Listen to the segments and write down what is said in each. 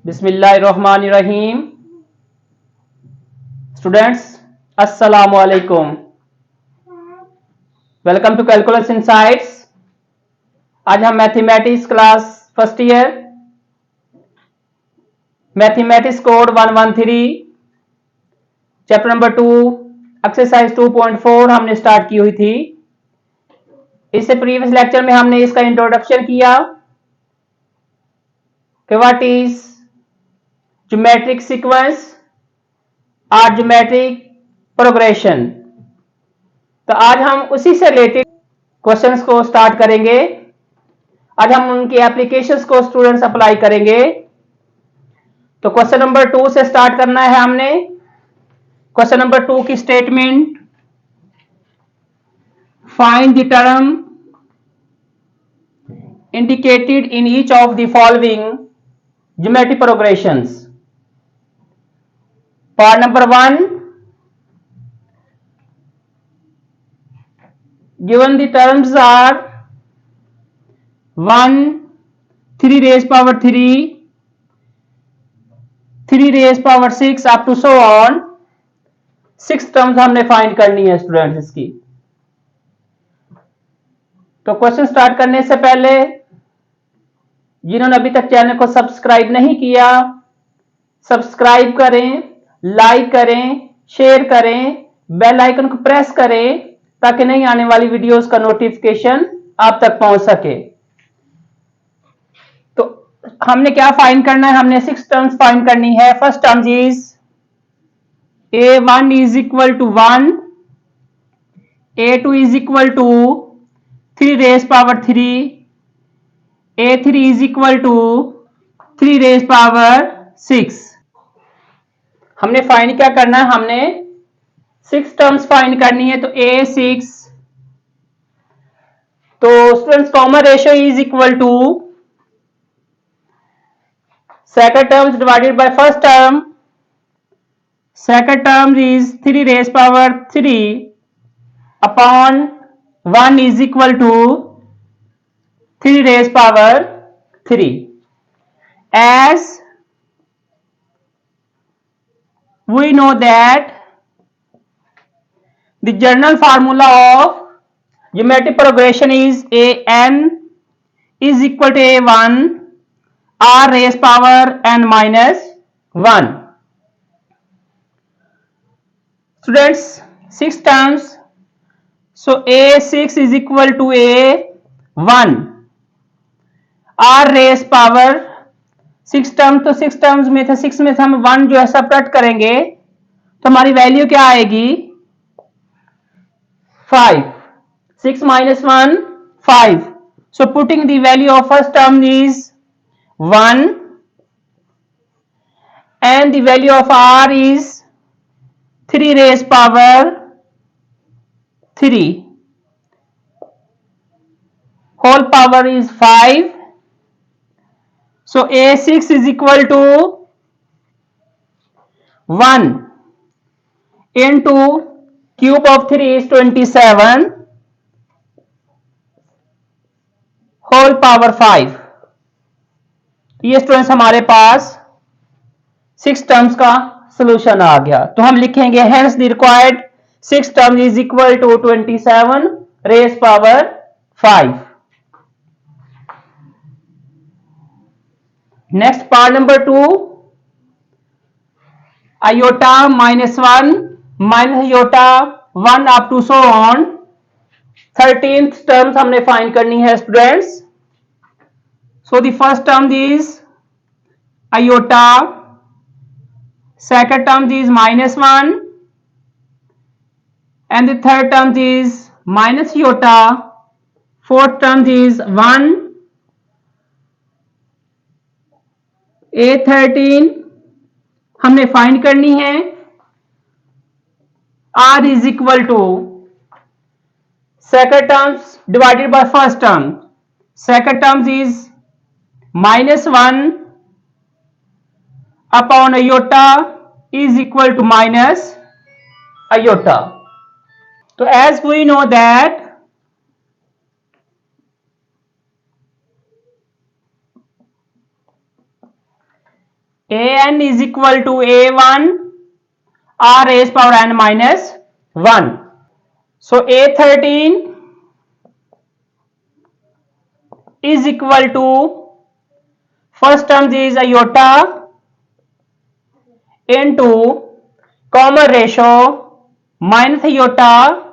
बिस्मिल्लाहिर्रहमानिर्रहीम। स्टूडेंट्स, अस्सलामु अलैकुम। Welcome to calculus insights. आज हम mathematics class first year mathematics code 113 chapter number 2 exercise 2.4 हमने स्टार्ट की हुई थी। इससे प्रीवियस लेक्चर में हमने इसका इंट्रोडक्शन किया कि व्हाट इज ज्योमेट्रिक सीक्वेंस और ज्योमेट्रिक प्रोग्रेशन। तो आज हम उसी से रिलेटेड क्वेश्चंस को स्टार्ट करेंगे। आज हम उनकी एप्लीकेशंस को स्टूडेंट्स अप्लाई करेंगे। तो क्वेश्चन नंबर 2 से स्टार्ट करना है हमने। क्वेश्चन नंबर 2 की statement, find the term indicated in each of the following geometric progressions. Part number 1, given the terms are 1, 3 raised power 3, 3 raised power 6 up to so on, 6 terms हमने find करनी है students इसकी। तो question start करने से पहले जिन्होंने अभी तक चैनल को सब्सक्राइब नहीं किया, सब्सक्राइब करें, लाइक करें, शेयर करें, बेल आइकन को प्रेस करें ताकि नई आने वाली वीडियोस का नोटिफिकेशन आप तक पहुंच सके। तो हमने क्या फाइंड करना है? हमने 6 टर्म्स फाइंड करनी है। First term is a1 is equal to 1, a2 is equal to 3 raised power 3, a3 is equal to 3 raised power 6। हमने फाइंड क्या करना है? हमने 6 टर्म्स फाइंड करनी है। तो a6, तो students common ratio is equal to second term divided by first term. Second term is 3 raised power 3 upon 1 is equal to 3 raised power 3। As we know that the general formula of geometric progression is an is equal to a1 r raised power n minus 1। Students, 6 terms, so a6 is equal to a1 r raised power 6 term, तो 6 terms में थे, 6 में से हम 1 जो है subtract करेंगे तो हमारी वैल्यू क्या आएगी? 5। 6 minus 1, 5। So putting the value of first term is 1 and the value of r is 3 raised power 3, whole power is 5। So a6 is equal to 1 into cube of 3 is 27, whole power 5। ये students हमारे पास 6 terms का solution आ गया। तो हम लिखेंगे hence the required 6 terms is equal to 27 raise power 5। Next part number 2, iota -1 minus iota 1 up to so on. 13th terms हमने find करनी है students. So the first term is iota, second term is -1 and the third term is minus iota, fourth term is 1। a13 हमने find करनी है। r is equal to second term divided by first term। second term is -1 upon iota is equal to minus iota। तो as we know that an is equal to a1 r raised power n minus 1. So a13 is equal to, first term is iota into common ratio minus iota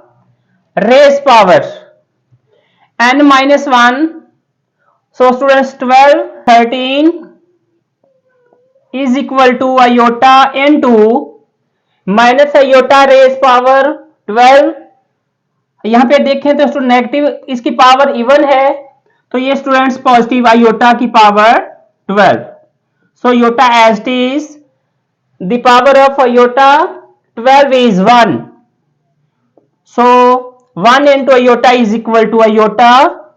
raised power n minus 1. So students, 12 13 is equal to iota into minus iota raise power 12. यहां पे देखें तो student negative इसकी power even है, तो ये students positive iota की power 12. So iota as it is, the power of iota 12 is 1. So 1 into iota is equal to iota.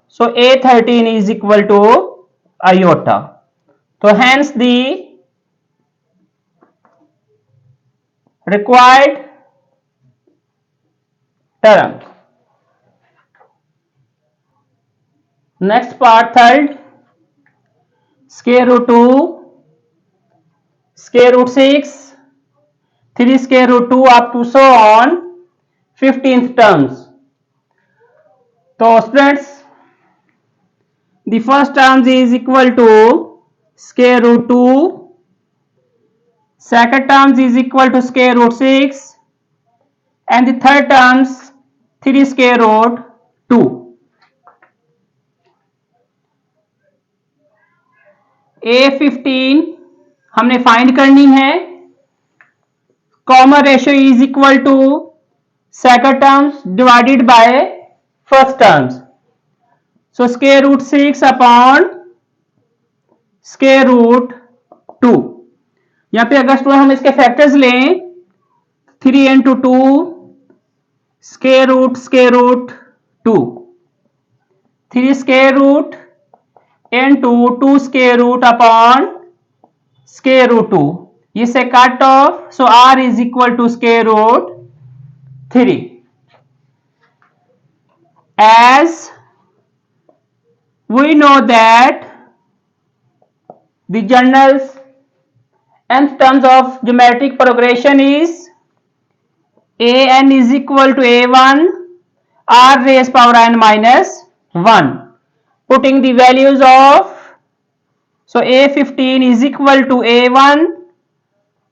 So a13 is equal to iota. So hence the required term. Next part, third, square root 2, square root 6, 3 square root 2 up to so on 15th terms. So students, the first term is equal to square root 2, second term is equal to square root 6, and the third term 3 square root 2. A15 हमने find करनी है. Common ratio is equal to second terms divided by first terms. So square root 6 upon square root 2. यहां पे अगर हम इसके factors लें, 3 into 2 square root 2, 3 square root into 2 square root upon square root 2. ये से cut off, so r is equal to square root 3. As we know that the general nth terms of geometric progression is an is equal to a1 r raised power n minus 1. Putting the values of, so a15 is equal to a1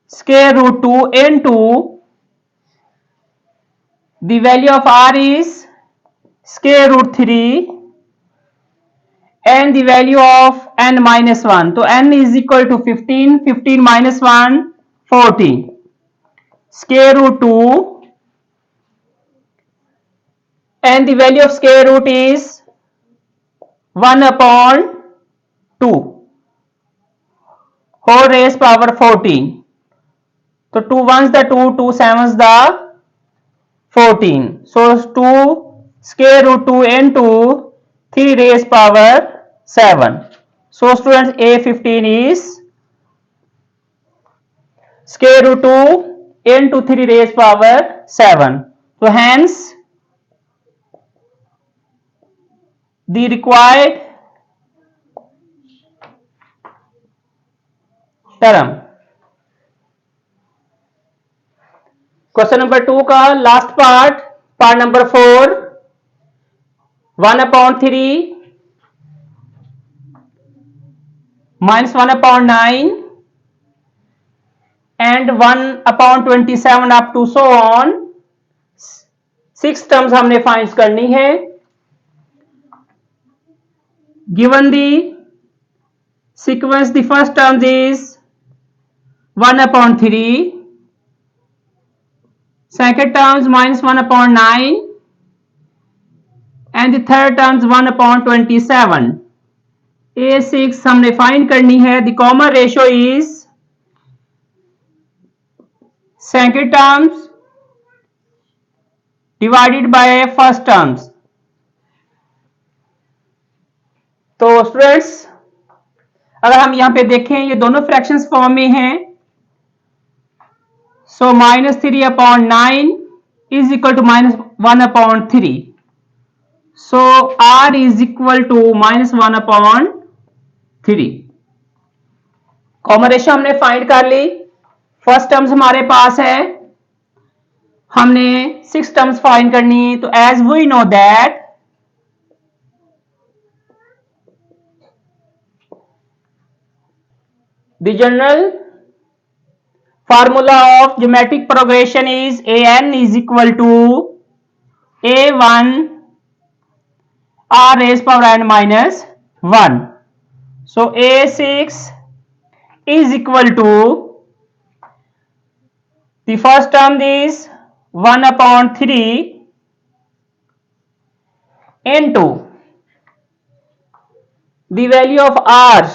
square root 2 into the value of r is square root 3 and the value of n minus 1. So n is equal to 15, 15 minus 1 14, square root 2, and the value of square root is 1 upon 2 whole raised power 14. So 2 ones the 2, 2 sevens the 14. So 2 square root 2 into 3 raised power 7. So students, A15 is square root 2 into 3 raised power 7. So hence the required term. Question number 2 का last part number 4, 1/3 minus 1/9 and 1/27 up to so on 6 terms हमने find करनी है. Given the sequence, the first term is 1/3, second term minus 1/9 and the third term 1/27. A6 हमने find करनी है. The common ratio is second terms divided by first terms. तो students, अगर हम यहां पे देखें, ये दोनों फ्रैक्शंस फॉर्म में हैं. So -3/9 is equal to -1/3. So r is equal to -1/3. Common ratio हमने फाइंड कर ली। फर्स्ट टर्म्स हमारे पास है, हमने 6 टर्म्स फाइंड करनी। तो as we know that the general formula of geometric progression is an is equal to a1 r raised power n minus 1. So a6 is equal to, the first term is 1 upon 3 into the value of r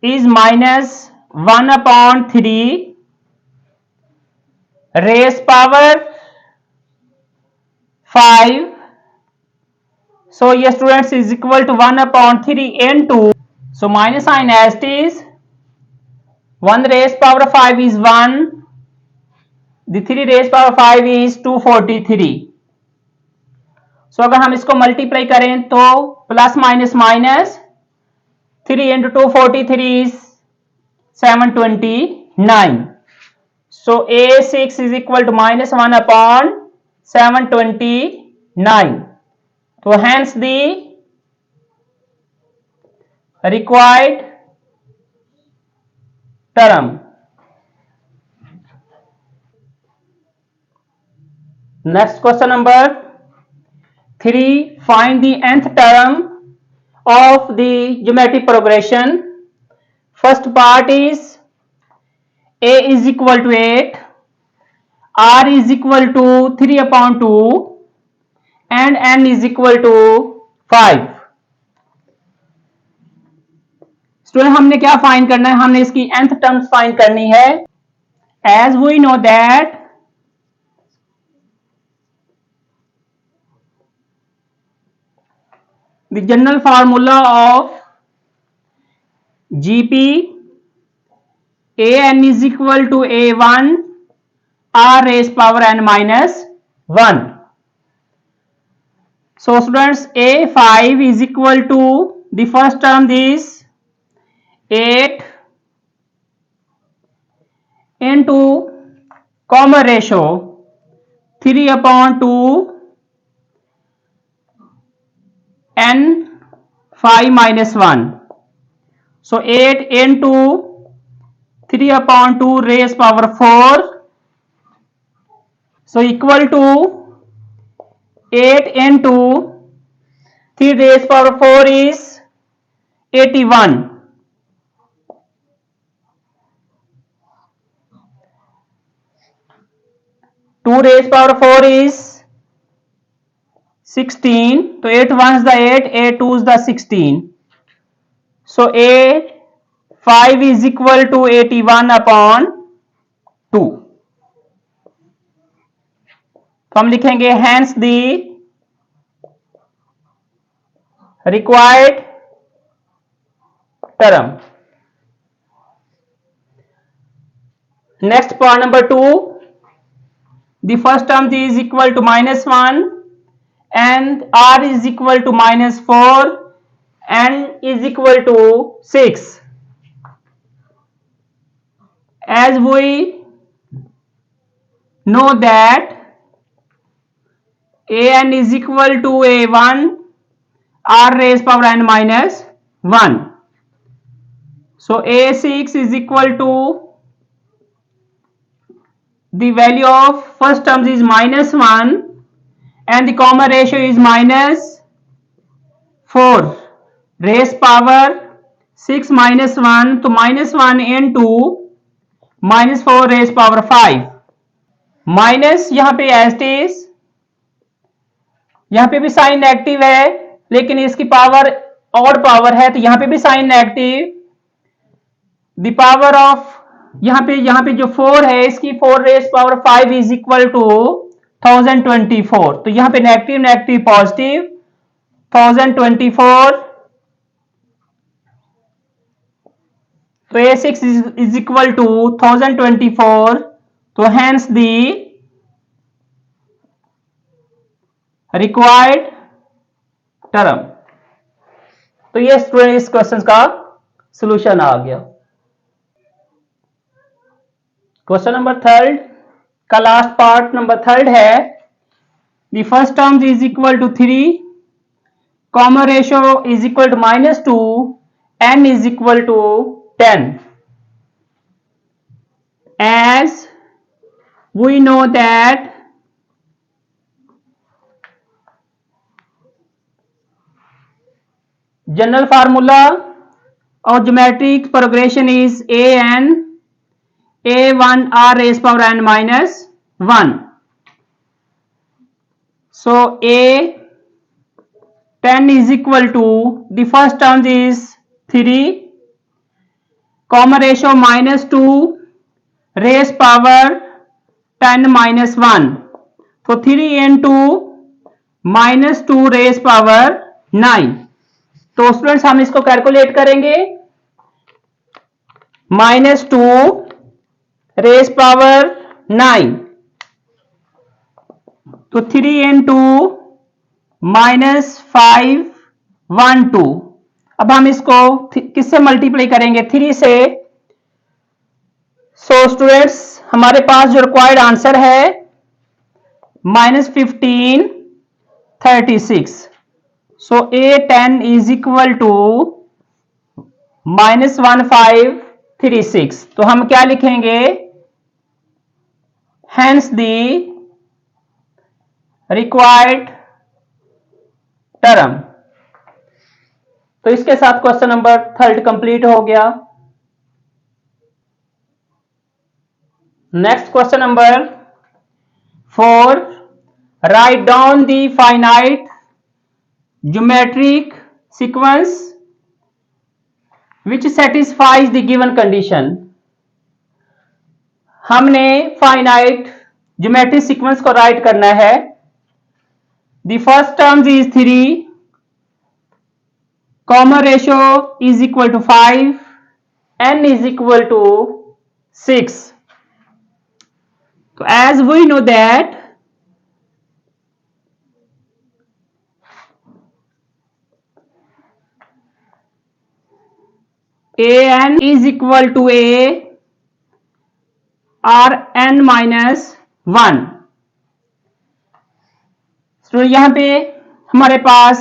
is minus 1 upon 3 raised power 5. So yes students, is equal to 1 upon 3 into, so minus sign as it is, 1 raised power 5 is 1, the 3 raised power 5 is 243. So अगर हम इसको multiply करें तो plus minus minus 3 into 243 is 729. So a6 is equal to minus 1 upon 729. So hence the required term. Next question number 3. Find the nth term of the geometric progression. First part is a is equal to 8, r is equal to 3 upon 2 and n is equal to 5. Student हमने क्या find करना है, हमने इसकी nth terms find करनी है। As we know that the general formula of GP an is equal to a1 r raised power n minus 1. So students, a5 is equal to, the first term is 8 into common ratio 3 upon 2 n 5 minus 1. So 8 into 3 upon 2 raised power 4, so equal to 8 into 3 raised power 4 is 81. 2 raised power 4 is 16. So 8 1 is the 8, 8 2 is the 16. So a5 is equal to 81 upon 2. तो हम लिखेंगे hence the required term. Next part number 2, the first term is equal to minus 1 and r is equal to minus 4 and is equal to 6. As we know that an is equal to a1 r raised power n minus 1. So a6 is equal to, the value of first terms is minus 1 and the common ratio is minus 4 raised power 6 minus 1, तो minus 1 into minus 4 raised power 5. Minus यहाँ पे as it is, यहाँ पे भी sign negative है लेकिन इसकी power odd power है तो यहाँ पे भी sign negative. The power of यहाँ पे जो 4 है इसकी 4 raise power 5 is equal to 1024। तो यहाँ पे नेगेटिव नेगेटिव पॉजिटिव 1024। तो a6 is equal to 1024. तो hence the required term. तो ये स्टूडेंट इस क्वेश्चन का सॉल्यूशन आ गया। क्वेश्चन नंबर थर्ड का लास्ट पार्ट नंबर थर्ड है, the first term is equal to 3, common ratio is equal to -2, n is equal to 10. As we know that general formula of geometric progression is a1 r raised power n minus 1. So a10 is equal to, the first term is 3, common ratio -2 raised power 10 minus 1. तो 3 into -2 raised power 9. तो students हम इसको calculate करेंगे, -2 raised power 9, तो 3 into -512. अब हम इसको किससे मल्टीप्लाई करेंगे? 3 से। सो स्टूडेंट्स हमारे पास जो रिक्वायर्ड आंसर है -1536. So a10 is equal to -1536. तो हम क्या लिखेंगे? Hence the required term. तो इसके साथ क्वेश्चन नंबर थर्ड कंप्लीट हो गया। Next question number 4, write down the finite geometric sequence which satisfies the given condition. हमने फाइनाइट ज्योमेट्रिक सीक्वेंस को राइट करना है। The first term is 3, common ratio is equal to 5, n is equal to 6. So as we know that an is equal to a r n minus 1. तो यहां पे हमारे पास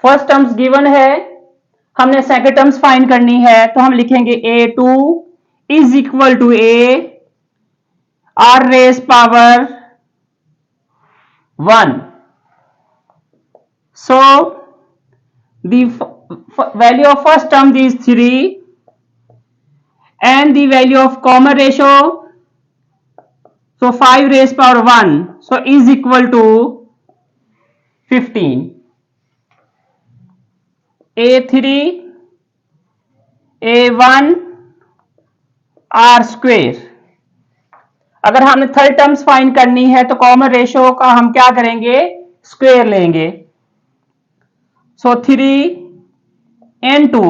first terms given है, हमने second terms find करनी है। तो हम लिखेंगे a2 is equal to a r raised power 1. So the value of first term is 3 and the value of common ratio, so 5 raised power 1, so is equal to 15. a3 a1 r square। अगर हमने third terms find करनी है तो common ratio का हम क्या करेंगे? Square लेंगे। सो 3 into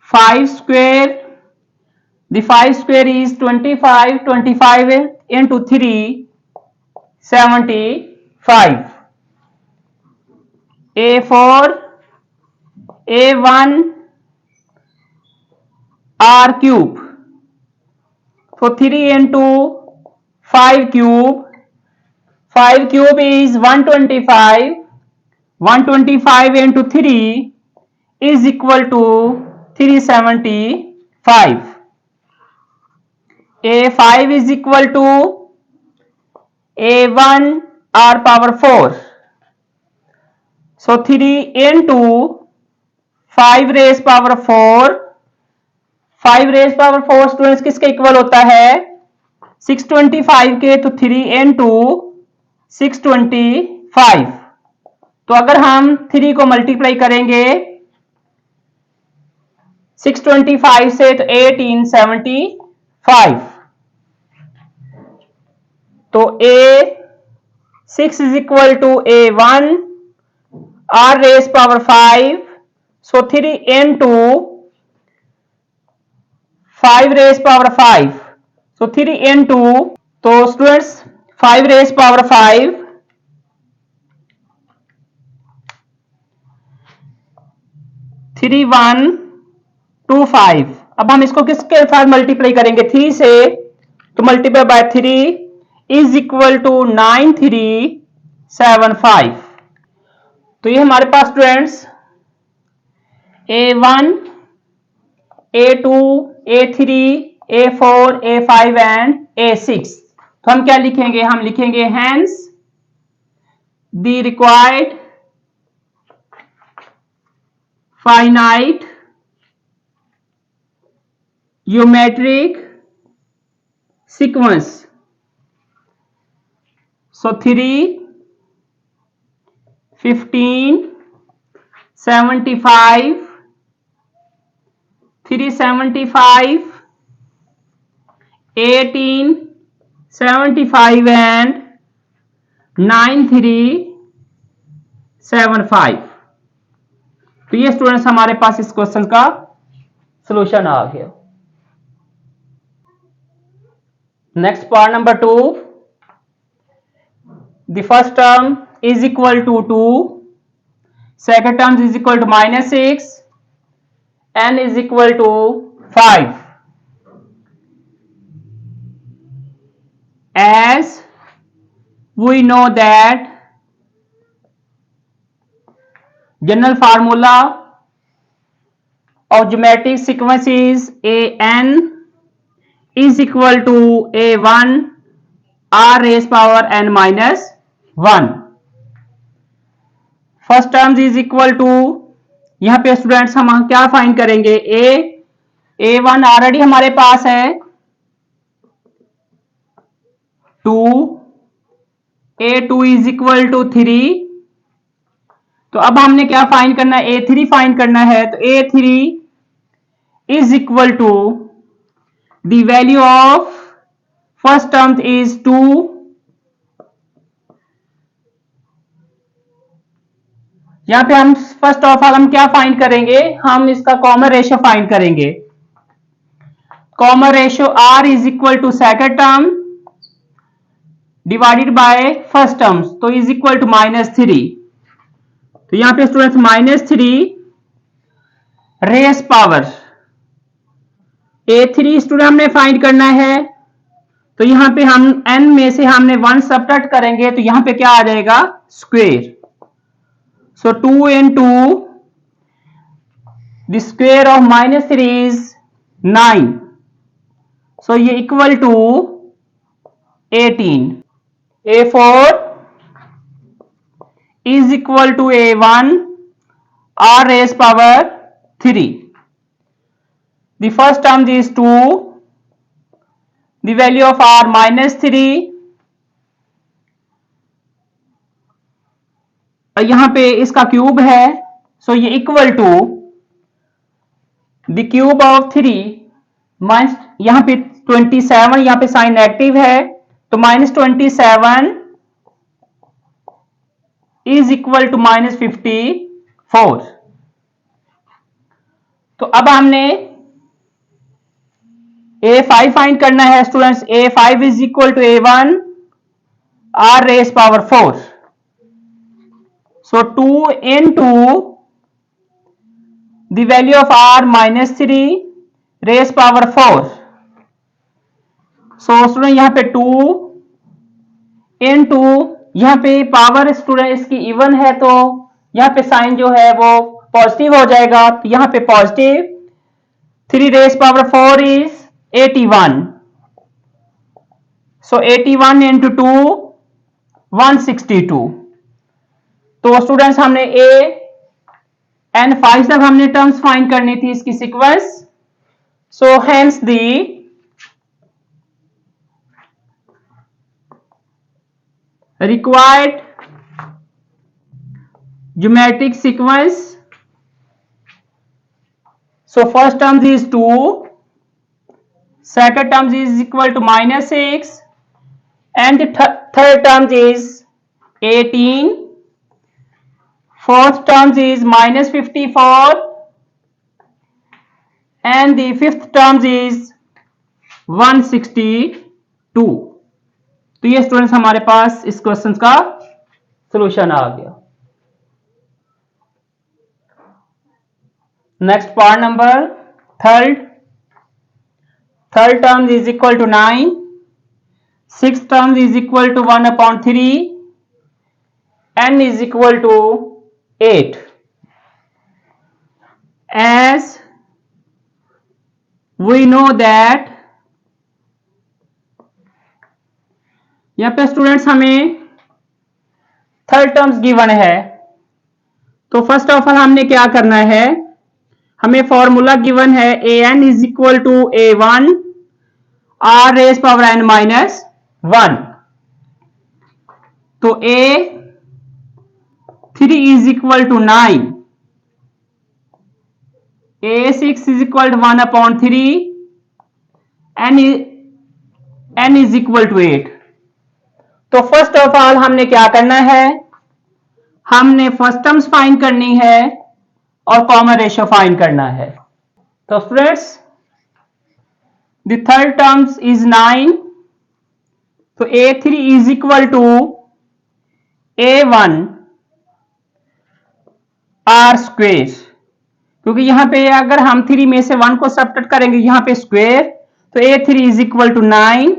5 square, the 5 square is 25, 25 into 3 75. a4 a1 r cube, so 3 into 5 cube, 5 cube is 125, 125 into 3 is equal to 375. a5 is equal to a1 r power 4, so 3 into 5 raised power 4, 5 raised power 4 students किसके equal होता है? 625 के। तो 3 into 625, तो अगर हम 3 को multiply करेंगे 625 से तो 1875। तो a6 is equal to a1 r raised power 5, so 3 into 5 raised power 5, so 3 into, तो स्टूडेंट्स 5 raised power 5, 3125। अब हम इसको किसके साथ मल्टीप्लाई करेंगे? 3 से, तो multiply by 3 is equal to 9375। तो ये हमारे पास students A1, A2, A3, A4, A5 and A6। तो हम क्या लिखेंगे? हम लिखेंगे hence the required finite geometric sequence. So 3, 15, 75, 375, 18, 75 and 9375। तो ये स्टूडेंट्स हमारे पास इस क्वेश्चन का सॉल्यूशन आ गया। Next part number 2, the first term is equal to 2, second term is equal to -6, n is equal to 5. As we know that general formula of geometric sequence is an is equal to a1 r raised power n minus 1। First terms is equal to, यहां पे students हम क्या find करेंगे? A1 already हमारे पास है 2, A2 is equal to 3। तो अब हमने क्या फाइंड करना है? A3 फाइंड करना है। तो A3 is equal to the value of first term is 2, यहां पे हम फर्स्ट ऑफ ऑल हम क्या फाइंड करेंगे? हम इसका कॉमन रेशियो फाइंड करेंगे। Common ratio R is equal to second term divided by first term, तो इज इक्वल टू -3। तो यहां पे students -3 raise power A3 student हमने फाइंड करना है। तो यहां पे हम n में से हमने 1 सबट्रैक्ट करेंगे, तो यहां पे क्या आ जाएगा? Square. So 2 into the square of -3 is 9. So ये equal to 18. A4 is equal to A1 r raised power 3. The first term is 2. The value of r -3. यहां पे इसका क्यूब है, सो ये equal to the cube of 3 minus, यहां पे 27, यहां पे साइन नेगेटिव है, तो -27 इज इक्वल टू -54। तो अब हमने A5 फाइंड करना है students. A5 is equal to A1 r raised power 4। So 2 into the value of r -3 raised power 4। So student यहां पे 2 into, यहां पे पावर स्टूडेंट इसकी इवन है, तो यहां पे साइन जो है वो पॉजिटिव हो जाएगा। तो यहां पे positive 3 raised power 4 is 81। So 81 into 2 162। तो स्टूडेंट्स हमने n 5 तक हमने टर्म्स फाइंड करनी थी इसकी sequence. So hence the required geometric sequence. So first term is 2, second term is equal to -6, and the third term is 18, fourth term is -54, and the fifth term is 162। तो ये students हमारे पास इस question का solution आ गया। Next part number third. Third term is equal to 9. Sixth term is equal to 1 upon 3. N is equal to 8. As we know that यहाँ पे students हमें थर्ड टर्म्स गिवन है, तो फर्स्ट ऑफ ऑल हमने क्या करना है, हमें फॉर्मूला गिवन है a n is equal to a one r raise power n minus one. तो a three is equal to 9, a six is equal to 1 upon 3, n is equal to 8। तो first of all हमने क्या करना है, हमने first terms find करनी है और कॉमन रेशियो फाइंड करना है। तो students the third terms is 9, तो a3 is equal to a1 r square, क्योंकि यहां पे अगर हम 3 में से 1 को सब्ट्रैक्ट करेंगे यहां पे स्क्वेयर, तो a3 इज इक्वल टू 9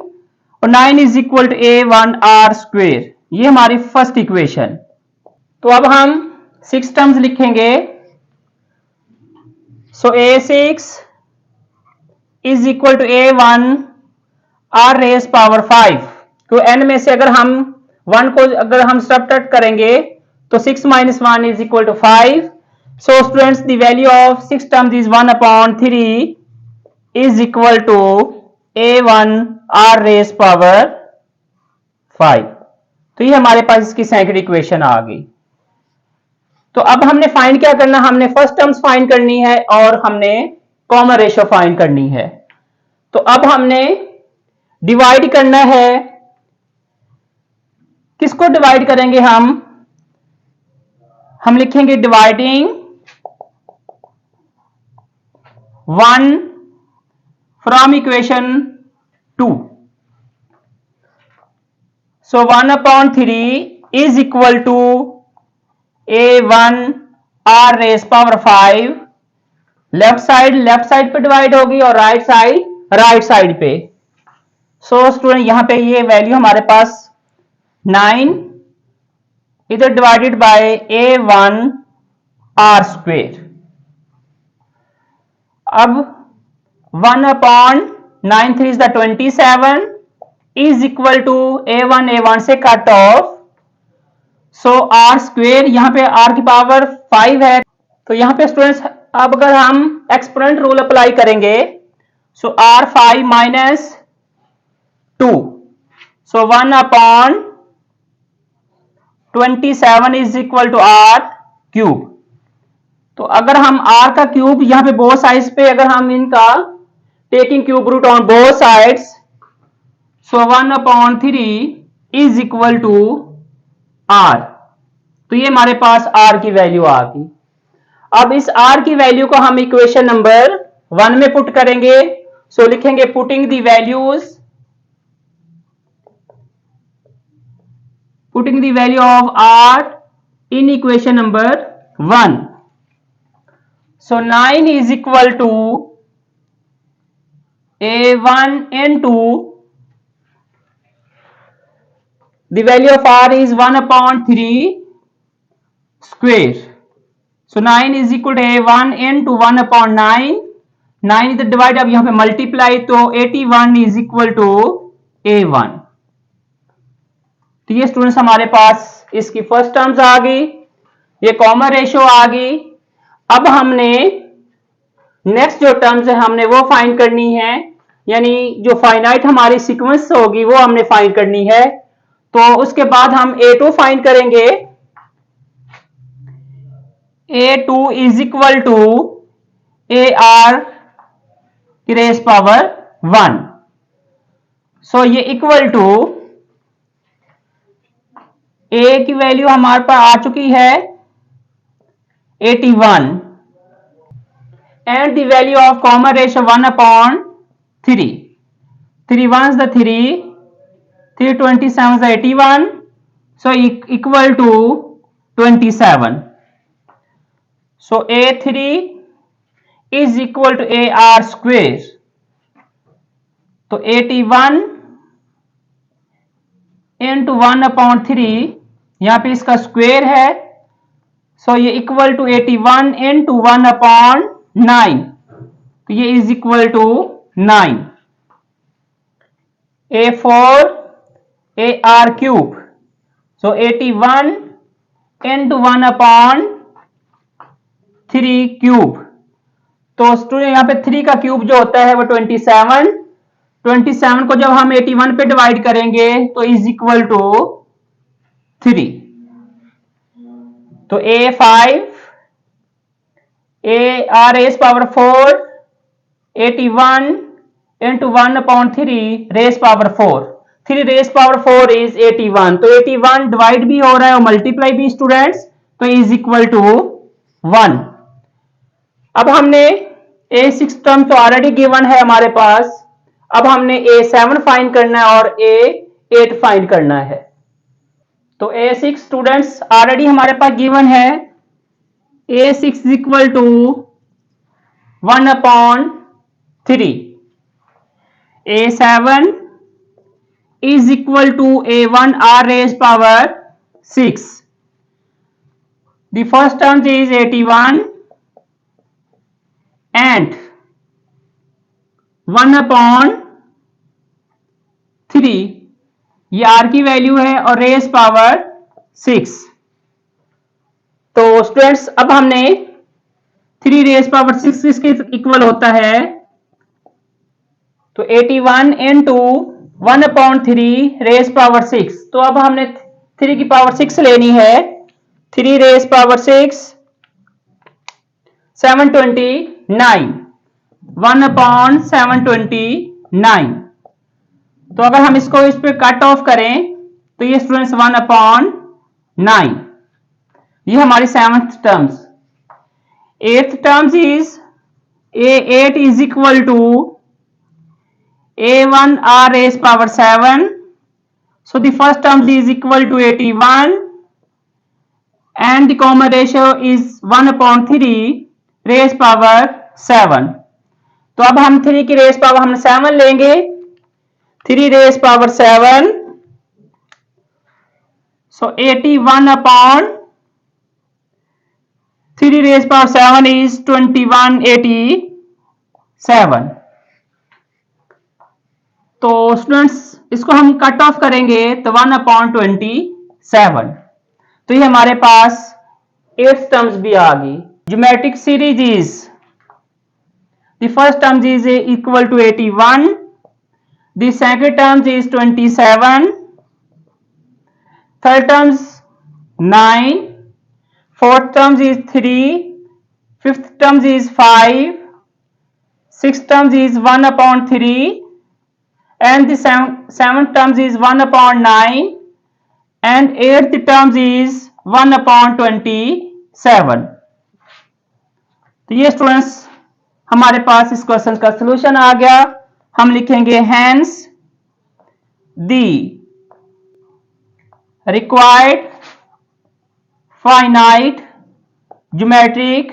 और 9 is equal to a1 r square. ये हमारी फर्स्ट इक्वेशन। तो अब हम 6 टर्म्स लिखेंगे। So a6 is equal to a1 r raise power 5। तो n में से अगर हम 1 को अगर हम सब्ट्रैक्ट करेंगे तो 6 minus 1 is equal to 5। So students the value of 6 terms is 1 upon 3 is equal to a1 r raise power 5। तो ये हमारे पास इसकी सेकंड इक्वेशन आ गई। तो अब हमने फाइंड क्या करना, हमने फर्स्ट टर्म्स फाइंड करनी है और हमने कॉमन रेशियो फाइंड करनी है। तो अब हमने डिवाइड करना है, किसको डिवाइड करेंगे हम लिखेंगे dividing 1 from equation 2। So 1 upon 3 is equal to a1 r raise power 5। Left side पे डिवाइड होगी और राइट साइड पे। सो स्टूडेंट यहां पे ये वैल्यू हमारे पास 9 इधर divided by a1 r square. अब 1 upon 9 3 is the 27 is equal to a1 से cut off. So r square, यहां पे r की पावर 5 है, तो यहां पे स्टूडेंट्स अब अगर हम एक्सपोनेंट रूल अप्लाई करेंगे so r 5 minus 2, so 1 upon 27 is equal to r cube. तो अगर हम r का क्यूब यहां पे बोथ साइड्स पे अगर हम इनका taking cube root on both sides, so 1 upon 3 is equal to r। तो ये हमारे पास r की वैल्यू आ गई। अब इस r की वैल्यू को हम इक्वेशन नंबर 1 में पुट करेंगे। सो लिखेंगे putting the value of r in equation number 1। So 9 is equal to a1 into the value of r is 1 upon 3 square. So 9 is equal to a1 into 1 upon 9. 9 is the divide, अब यहां पे multiply, तो 81 is equal to a1। तो ये students हमारे पास इसकी first terms आ गई, ये कॉमन रेशियो आ गई। अब हमने नेक्स्ट जो टर्म्स है हमने वो फाइंड करनी है, यानी जो फाइनाइट हमारी सीक्वेंस होगी वो हमने फाइंड करनी है। तो उसके बाद हम a2 फाइंड करेंगे। a2 is equal to ar की रेज पावर 1। सो ये इक्वल टू a की वैल्यू हमारे पास आ चुकी है 81 and the value of common ratio 1 upon 3. 3 1s the 3, 3 27s the 81, so equal to 27. So a3 is equal to a r square. तो 81 into 1/3, यहां पे इसका स्क्वेयर है, सो ये इक्वल टू 81 इंटू 1/9, तो ये is equal to 9। A4 AR cube, so 81 into 1/3 cube. तो student यहाँ पे 3 का क्यूब जो होता है वो 27। 27 को जब हम 81 पे डिवाइड करेंगे तो इज इक्वल टू 3। तो A5 AR race power 4 81 into 1/3 race power 4, 3 raise power 4 is 81। तो 81 डिवाइड भी हो रहा है और मल्टीप्लाई भी स्टूडेंट्स, तो इज इक्वल टू 1। अब हमने A6 टर्म तो ऑलरेडी गिवन है हमारे पास, अब हमने A7 फाइंड करना है और A8 फाइंड करना है। तो A6 स्टूडेंट्स ऑलरेडी हमारे पास गिवन है, A6 is equal to 1/3। A7 is equal to A1 R raised power 6. The first term is 81 and 1/3, ये R की वैल्यू है और रेस पावर 6। तो स्टूडेंट्स अब हमने 3 रेस पावर 6 इसके इक्वल होता है, तो 81 इंटू 1/3 रेस पावर 6। तो अब हमने 3 की पावर 6 लेनी है, 3 रेस पावर 6 729, 1/729। तो अगर हम इसको इस पे कट ऑफ करें तो ये स्टूडेंट्स 1/9, ये हमारी 7th terms. 8th terms is A8 is equal to A1 R raised power 7. So the first term is equal to 81 and the common ratio is 1/3 raised power 7. तो अब हम 3 की रेस पावर हम 7 लेंगे, 3 raise power 7, so 81/3 race power 7 is 2187। तो students इसको हम cut off करेंगे तो 1/27। तो ये हमारे पास 8 टर्म्स भी आ गई। Geometric series is, the first terms is equal to 81, the second terms is 27, third terms 9, fourth terms is 3, fifth terms is 5, sixth terms is 1/3 and the seventh terms is 1/9 and 8th terms is 1/27। तो ये students हमारे पास इस question का solution आ गया। हम लिखेंगे hence the required finite geometric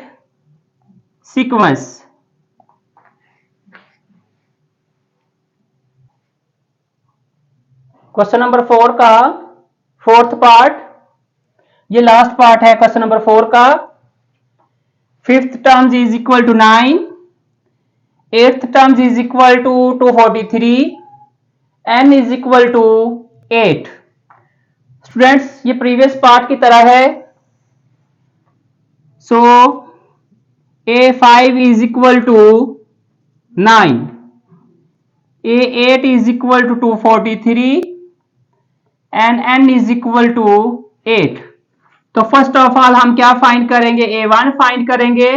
sequence। Question number 4 का 4th part, ये लास्ट पार्ट है क्वेश्चन नंबर 4 का। 5th terms is equal to 9, 8th terms is equal to 243, n is equal to 8। Students ये previous part की तरह है, so A5 is equal to 9, A8 is equal to 243 and n is equal to 8। तो first of all हम क्या find करेंगे, A1 find करेंगे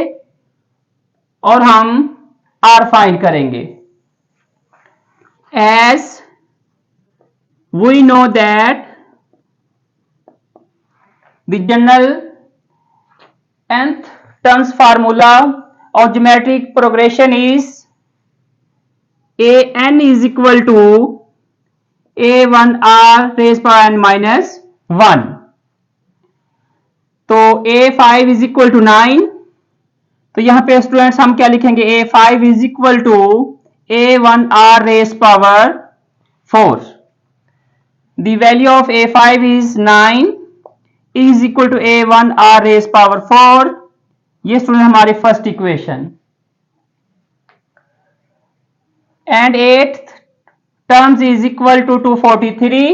और हम R फाइंड करेंगे। As we know that the general nth terms formula of geometric progression is an is equal to A1 R raised power n minus 1। तो A5 is equal to 9, तो तो यहाँ पे students हम क्या लिखेंगे, A5 is equal to A1R raise power 4. The value of A5 is 9 is equal to A1R raise power 4. ये student हमारी first equation. And 8th terms is equal to 243.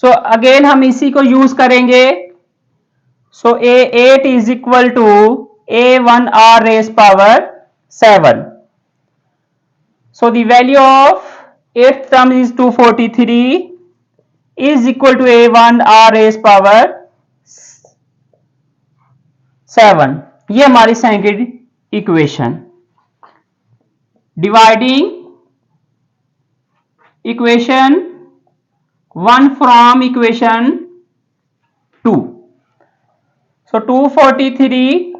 So again हम इसी को यूज करेंगे. So A8 is equal to A1R raise power 7. So the value of 8th term is 243 is equal to A1R raised power 7. ये हमारी second equation. Dividing equation 1 from equation 2. So 243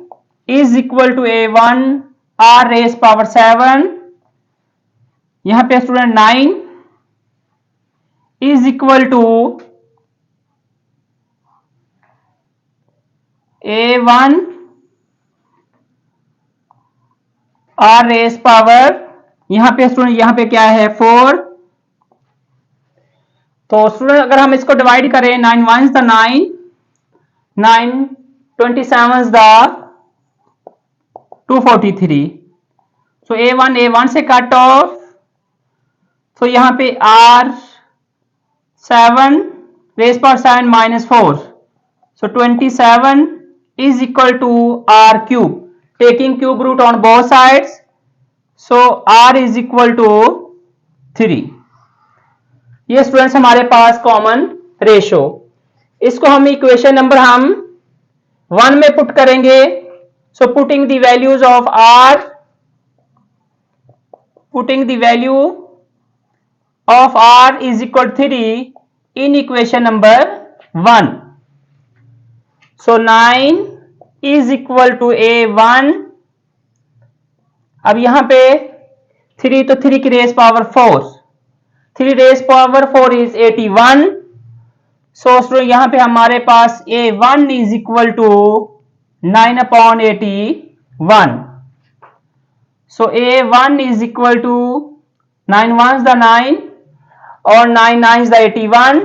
is equal to A1R raised power 7. यहां पे student 9 is equal to A1 R raise power, यहां पे student यहां पे क्या है 4. तो स्टूडेंट अगर हम इसको डिवाइड करें, 9 1 द 9, 9 27 द 243. सो A1 से कट ऑफ. तो यहां पे R7 raise power 7 minus 4. So 27 is equal to R cube, taking cube root on both sides. So R is equal to 3. ये स्टूडेंट्स हमारे पास कॉमन रेशो. इसको हम equation number 1 में put करेंगे. So putting the values of R, putting the value of R is equal to 3 in equation number 1. So 9 is equal to A1. अब यहां पे 3 तो 3 की race power 4, 3 raise power 4 is 81. सो यहां पे हमारे पास A1 is equal to 9 upon 81. So A1 is equal to 9 1 the 9 और 9 9 the 81.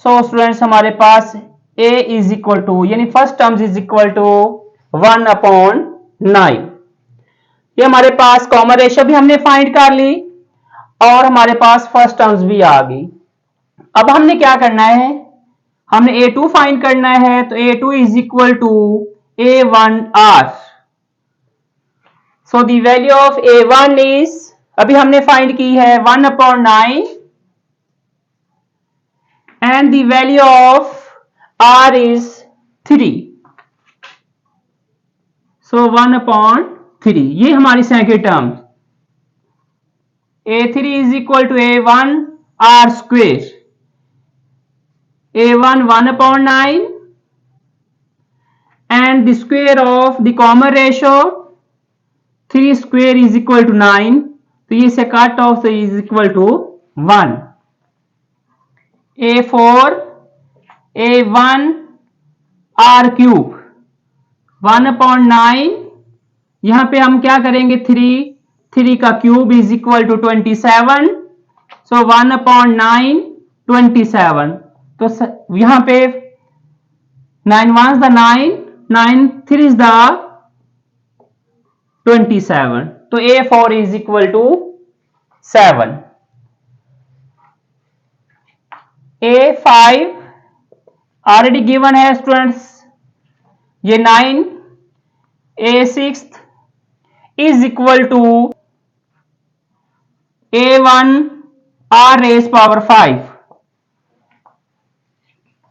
So students हमारे पास A इज इक्वल टू, यानी first terms is equal to 1 upon 9. ये हमारे पास कॉमन रेशियो भी हमने फाइंड कर ली और हमारे पास फर्स्ट टर्म्स भी आ गई. अब हमने क्या करना है, हमने A2 फाइंड करना है. तो A2 is equal to A1R. So the value of A1 is, अभी हमने फाइंड की है 1 upon 9 and the value of R is 3. So 1 upon 3. ये हमारी second term. A3 is equal to A1 R square. A1 1 upon 9 and the square of the common ratio 3 square is equal to 9. तो ये से cut off is equal to 1. A4 A1 R cube 1 upon 9. यहां पे हम क्या करेंगे, 3 का cube is equal to 27. So 1 upon 9 27. तो यहां पे 9 1 द 9, 9 3 द 27. तो A4 is equal to 7. A5 already given है स्टूडेंट्स, ये 9. A6 is equal to A1 R raise power 5.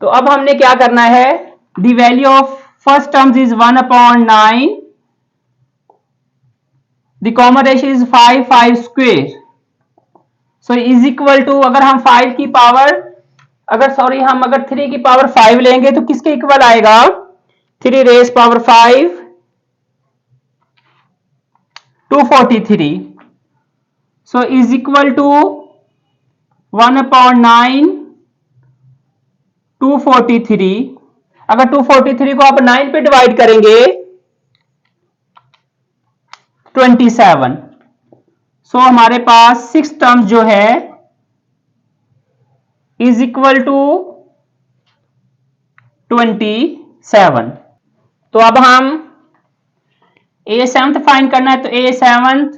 तो अब हमने क्या करना है, the value of first terms is 1 upon 9, the common ratio is 5 square. So is equal to, अगर हम 5 की पावर, हम अगर 3 की पावर 5 लेंगे तो किसके इक्वल आएगा, 3 raise power 5 243. So is equal to 1 upon 9 243. अगर 243 को आप 9 पे डिवाइड करेंगे 27। सो हमारे पास 6 टर्म्स जो है इज इक्वल टू 27। तो अब हम a7 फाइंड करना है, तो a7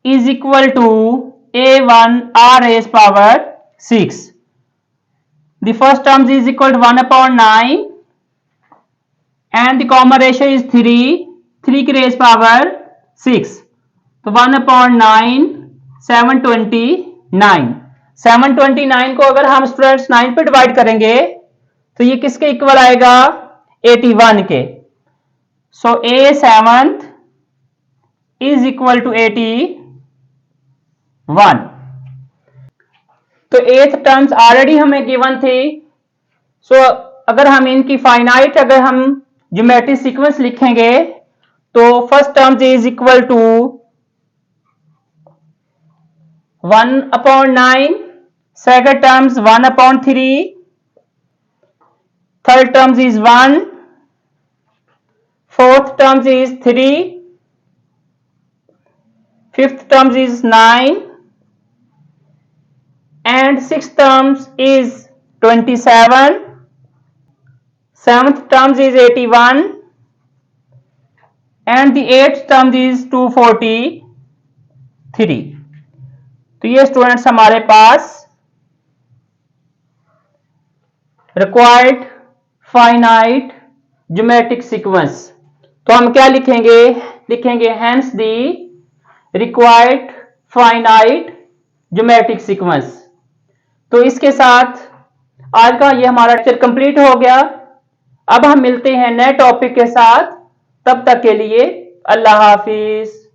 is equal to a1 r raised power 6. The first term is equal to 1 upon 9 and the common ratio is 3 की raised power 6. तो 1 upon 9 729। 729 को अगर हम स्टूडेंट्स 9 पे डिवाइड करेंगे तो ये किसके इक्वल आएगा? 81 के। सो a7 इज इक्वल टू 81। तो 8th टर्म्स ऑलरेडी हमें गिवन थी। सो अगर हम इनकी फाइनाइट अगर हम ज्योमेट्रिक सीक्वेंस लिखेंगे तो first terms is equal to 1 upon 9, second terms 1 upon 3, third terms is 1, fourth terms is 3, fifth terms is 9 and sixth terms is 27, seventh terms is 81 and the eighth term is 243। तो ये students हमारे पास required finite geometric sequence. तो हम क्या लिखेंगे? लिखेंगे hence the required finite geometric sequence. तो इसके साथ आज का ये हमारा लेक्चर कंप्लीट हो गया। अब हम मिलते हैं नए टॉपिक के साथ, तब तक के लिए अल्लाह हाफिज।